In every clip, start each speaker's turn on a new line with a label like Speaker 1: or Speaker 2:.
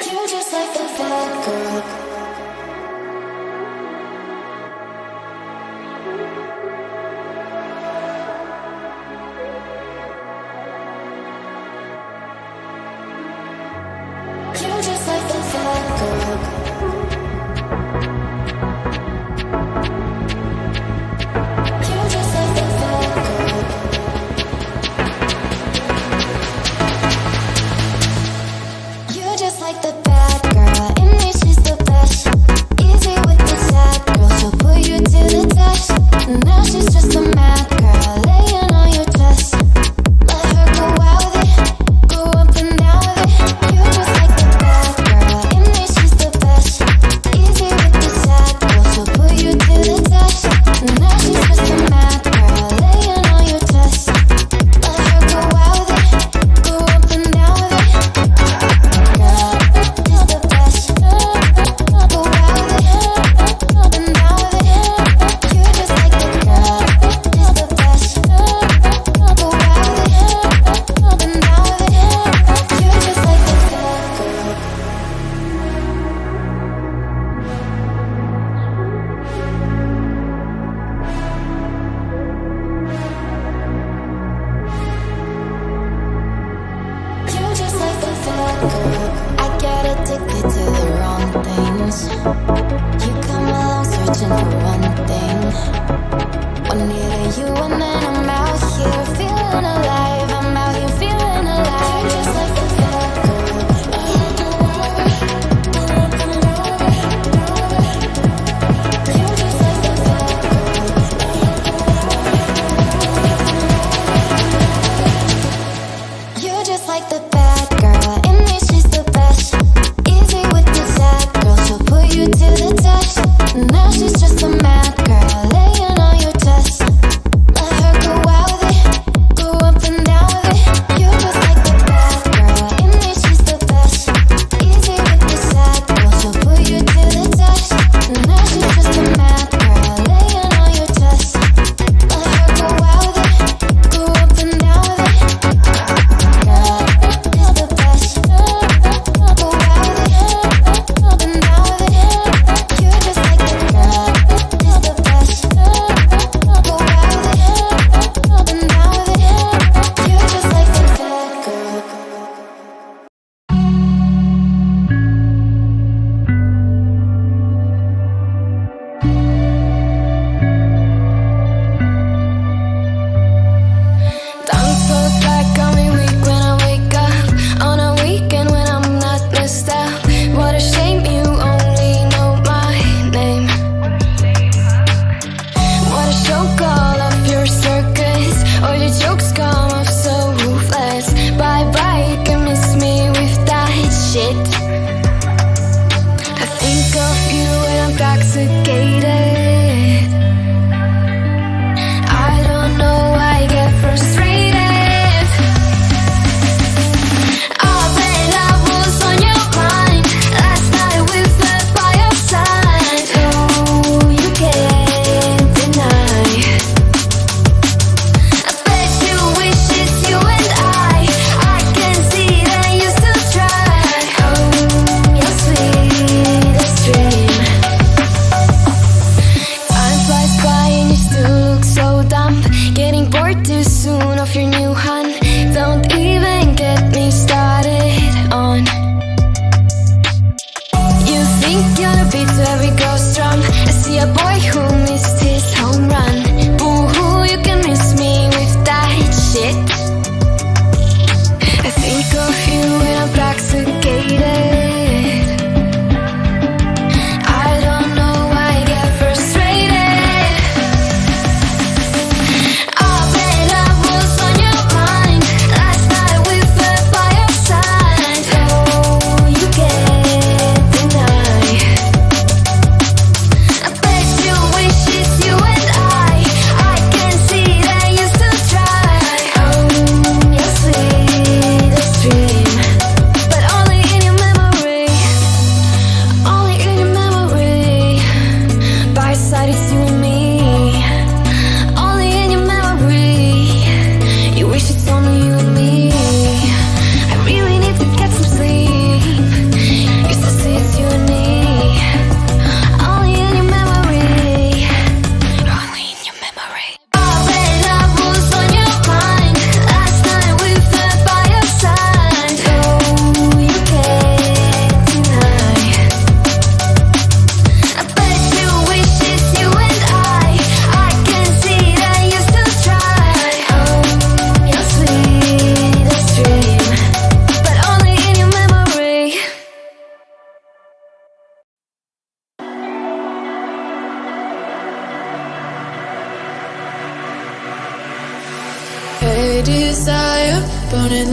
Speaker 1: You're just like the bad girl. You're just like the bad girl. You're just like the bad girl. You're just like the bad girl. In me, she's the best. Easy with the sad girl. She'll put you to the test. Now she's just a mad girl. Laying on your chest. Let her go out with it. Go up and down with it. You're just like the bad girl. In me, she's the best. Easy with the sad girl. She'll put you to the test. Now she's just a mad girl. Laying on your chest. Let her go out with it. Go up and down with it. Girl, she's the best.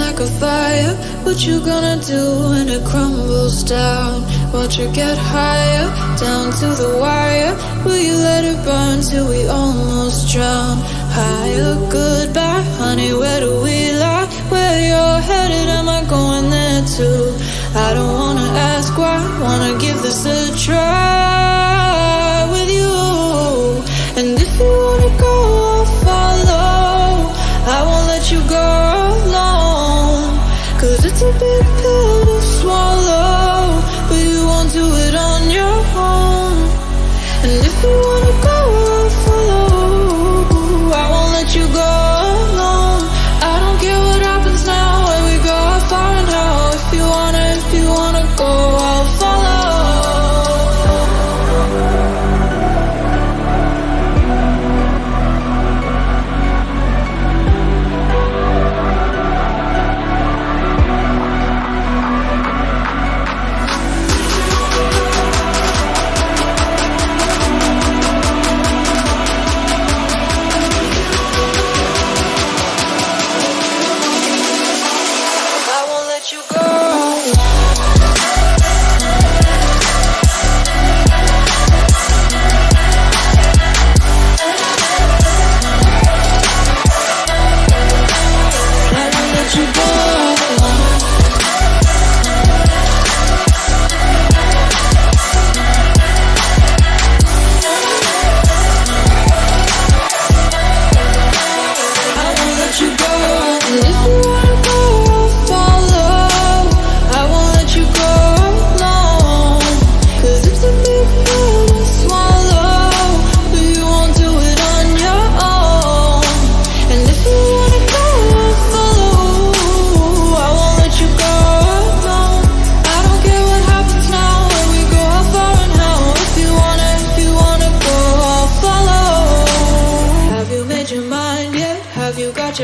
Speaker 1: like a fire. What you gonna do when it crumbles down? Watch it get higher, down to the wire. Will you let it burn till we almost drown? Higher, goodbye, honey, where do we lie? Where you're headed, am I going there too? I don't wanna ask why, wanna give this a try with you. And if you wanna go, I'll follow. I won't let you go alone, 'cause it's a big pill to swallow, but you won't do it on your own. And if you wanna go, I'll follow. I won't let you go alone. I don't care what happens now, when we go far and how. If you wanna go, I'll follow.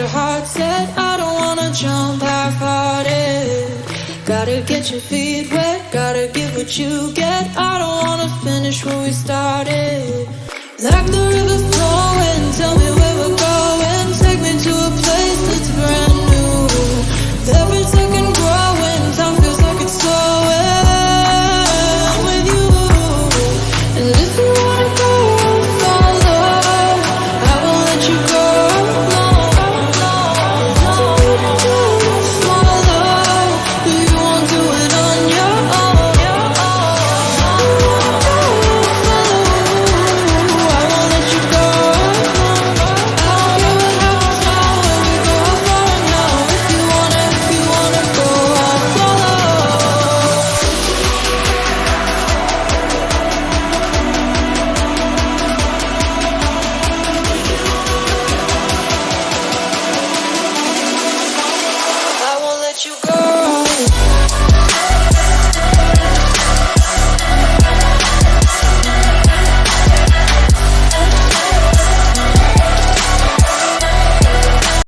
Speaker 1: Your heart set, I don't wanna jump half-hearted. Gotta get your feet wet, gotta give what you get. I don't wanna finish where we started. Like the river flowing, tell me